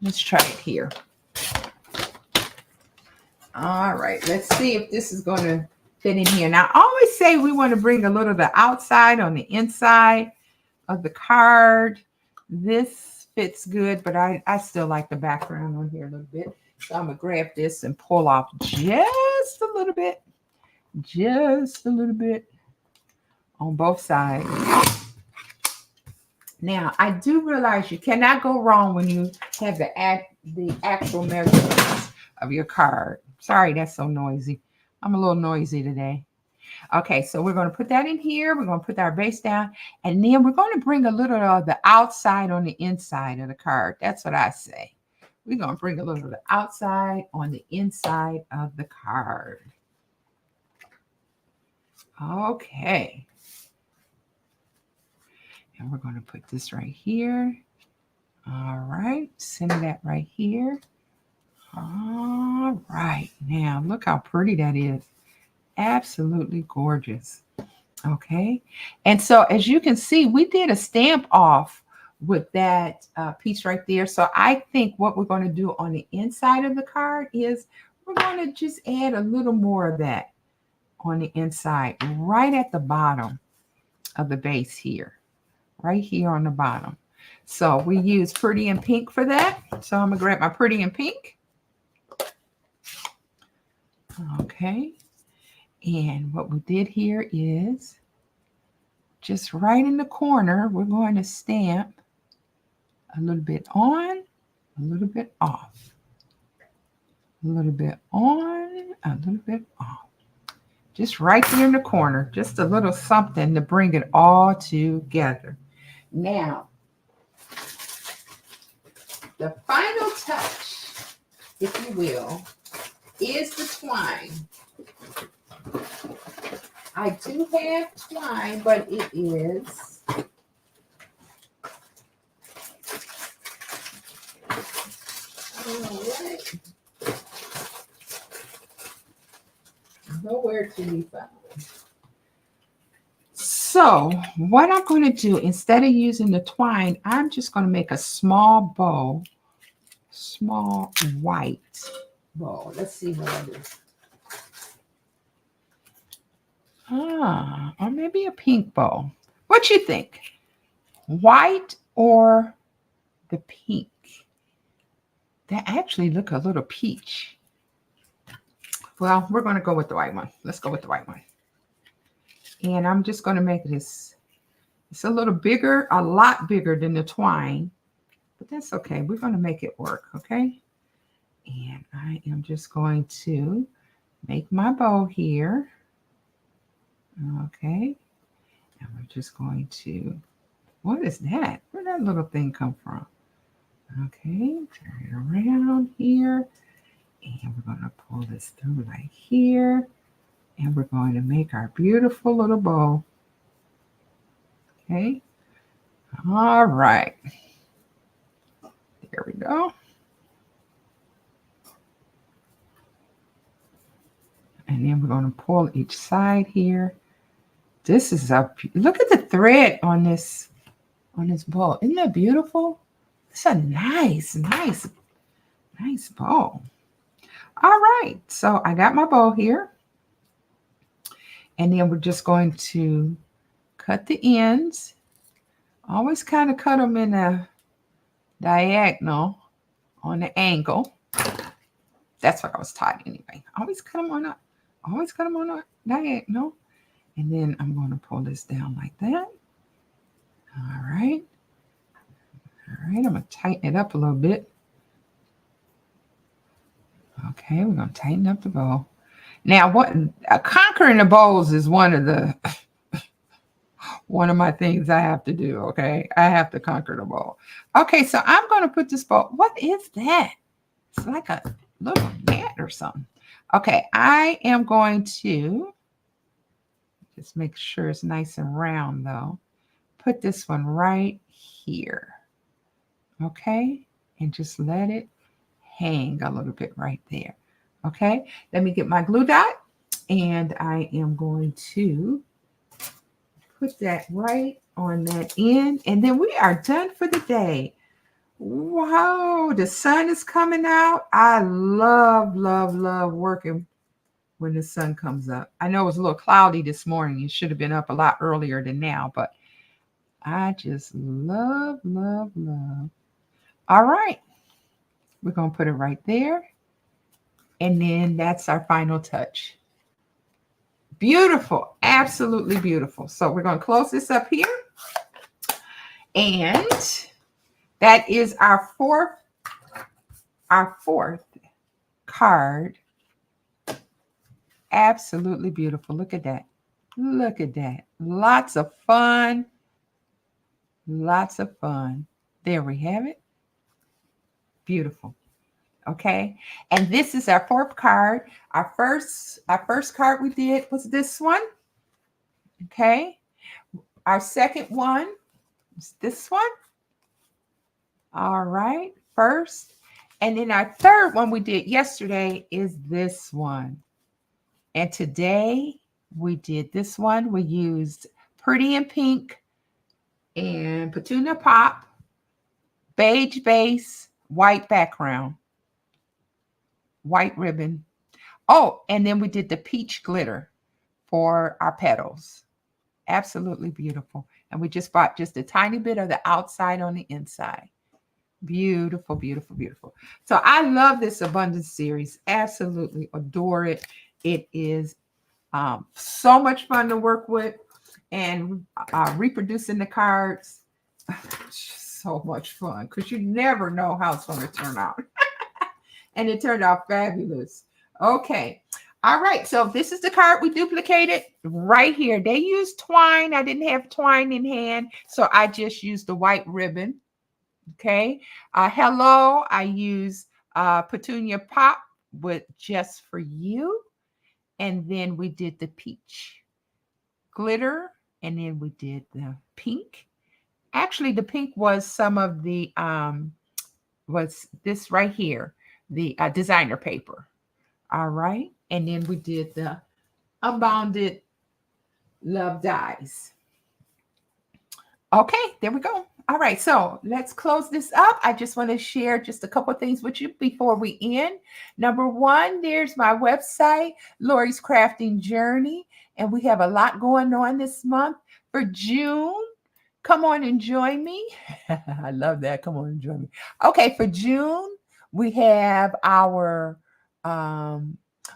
let's try it here. All right, let's see if this is going to fit in here. Now, I always say we want to bring a little of the outside on the inside of the card. This fits good, but I still like the background on here a little bit. So I'm going to grab this and pull off just a little bit on both sides. Now, I do realize you cannot go wrong when you have the actual measurements of your card. Sorry, that's so noisy. I'm a little noisy today. Okay, so we're going to put that in here. We're going to put our base down, and then we're going to bring a little of the outside on the inside of the card. That's what I say. We're going to bring a little of the outside on the inside of the card. Okay. And we're going to put this right here. All right, center that right here. All right, now look how pretty that is. Absolutely gorgeous. Okay, and so as you can see, we did a stamp off with that piece right there. So I think what we're going to do on the inside of the card is we're going to just add a little more of that on the inside, right at the bottom of the base here, right here on the bottom. So we use Pretty in Pink for that. So I'm going to grab my Pretty in Pink. Okay. And what we did here is just right in the corner, we're going to stamp a little bit on, a little bit off, a little bit on, a little bit off. Just right there in the corner, just a little something to bring it all together. Now, the final touch, if you will, is the twine. I do have twine, but it is all right. Nowhere to be found. So what I'm going to do, instead of using the twine, I'm just going to make a small bow, small white bow. Let's see what I do. Or maybe a pink bow. What you think? White or the pink? They actually look a little peach. Well, we're going to go with the white one. Let's go with the white one. And I'm just going to make this, it's a little bigger, a lot bigger than the twine, but that's okay. We're going to make it work, okay? And I am just going to make my bow here. Okay. And we're just going to, what is that? Where'd that little thing come from? Okay, turn it around here. And we're going to pull this through right here. And we're going to make our beautiful little bow. Okay. All right. There we go. And then we're going to pull each side here. This is a, look at the thread on this bow. Isn't that beautiful? It's a nice bow. All right. So I got my bow here. And then we're just going to cut the ends. Always kind of cut them in a diagonal on the angle. That's what I was taught anyway. Always cut them on a diagonal. And then I'm going to pull this down like that. All right. All right, I'm going to tighten it up a little bit. Okay, we're going to tighten up the bow. Now, conquering the bows is one of my things I have to do, okay? I have to conquer the bow. Okay, so I'm going to put this bow. What is that? It's like a little mat or something. Okay, I am going to just make sure it's nice and round, though. Put this one right here. Okay, and just let it hang a little bit right there. Okay, let me get my glue dot, and I am going to put that right on that end, and then we are done for the day. Wow, the sun is coming out. I love working when the sun comes up. I know it was a little cloudy this morning. You should have been up a lot earlier than now, but I just love. All right, we're going to put it right there. And then that's our final touch. Beautiful, absolutely beautiful. So we're going to close this up here. And that is our fourth card. Absolutely beautiful. Look at that. Look at that. Lots of fun. Lots of fun. There we have it. Beautiful. Okay. And this is our fourth card. Our first card we did was this one. Okay. Our second one is this one. All right. First. And then our third one we did yesterday is this one. And today we did this one. We used Pretty in Pink and Petunia Pop, beige base, white background, white ribbon. Oh, and then we did the peach glitter for our petals. Absolutely beautiful. And we just bought just a tiny bit of the outside on the inside. Beautiful, beautiful, beautiful. So I love this abundance series. Absolutely adore it. It is so much fun to work with, and reproducing the cards. So much fun because you never know how it's going to turn out. And it turned out fabulous. Okay. All right. So this is the card we duplicated right here. They used twine. I didn't have twine in hand, so I just used the white ribbon. Okay. Hello. I use Petunia Pop with Just For You. And then we did the peach glitter. And then we did the pink. Actually, the pink was some of the, was this right here, the designer paper. All right. And then we did the Unbounded Love Dies. Okay, there we go. All right, so let's close this up. I just want to share just a couple of things with you before we end. Number one, there's my website, Lorrie's Crafting Journey. And we have a lot going on this month. For June, come on and join me. I love that. Come on and join me. Okay, for June, we have our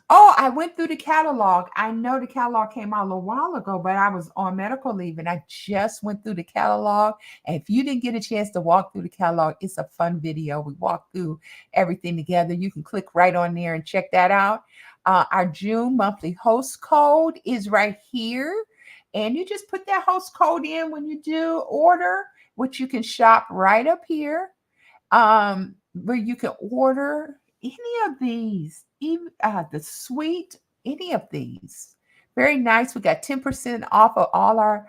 oh, I went through the catalog. I know the catalog came out a little while ago, but I was on medical leave and I just went through the catalog. And if you didn't get a chance to walk through the catalog, it's a fun video. We walk through everything together. You can click right on there and check that out. Our June monthly host code is right here. And you just put that host code in when you do order, which you can shop right up here, where you can order any of these, even the sweet, any of these. Very nice. We got 10% off of all our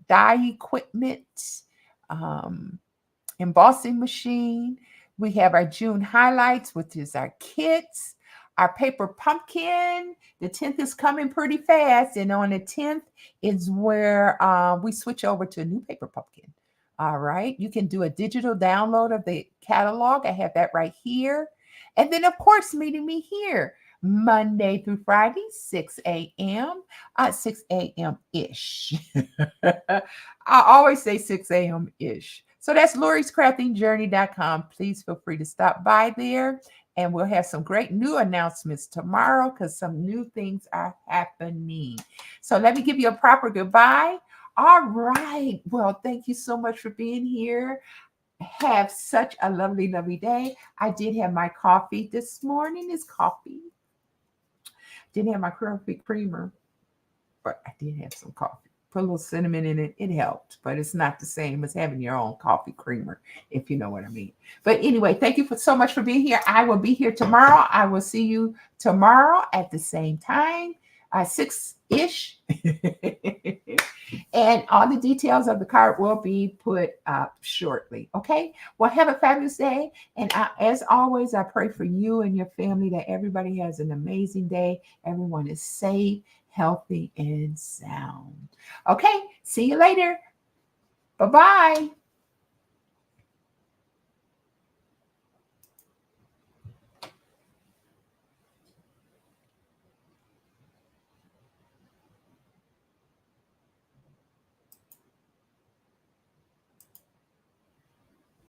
dye equipment, um, embossing machine. We have our June highlights, which is our kits, our paper pumpkin. The 10th is coming pretty fast. And on the 10th is where we switch over to a new paper pumpkin. All right. You can do a digital download of the catalog. I have that right here. And then, of course, meeting me here Monday through Friday, 6 a.m., 6 a.m. ish. I always say 6 a.m. ish. So that's lorriescraftingjourney.com. Please feel free to stop by there. And we'll have some great new announcements tomorrow because some new things are happening. So let me give you a proper goodbye. All right. Well, thank you so much for being here. Have such a lovely, lovely day. I did have my coffee this morning. It's coffee. Didn't have my coffee creamer, but I did have some coffee. Put a little cinnamon in it. It helped, but it's not the same as having your own coffee creamer, if you know what I mean. But anyway, thank you so much for being here. I will be here tomorrow. I will see you tomorrow at the same time, 6-ish. And all the details of the card will be put up shortly. Okay. Well, have a fabulous day. And as always, I pray for you and your family that everybody has an amazing day. Everyone is safe, healthy, and sound. Okay. See you later. Bye-bye.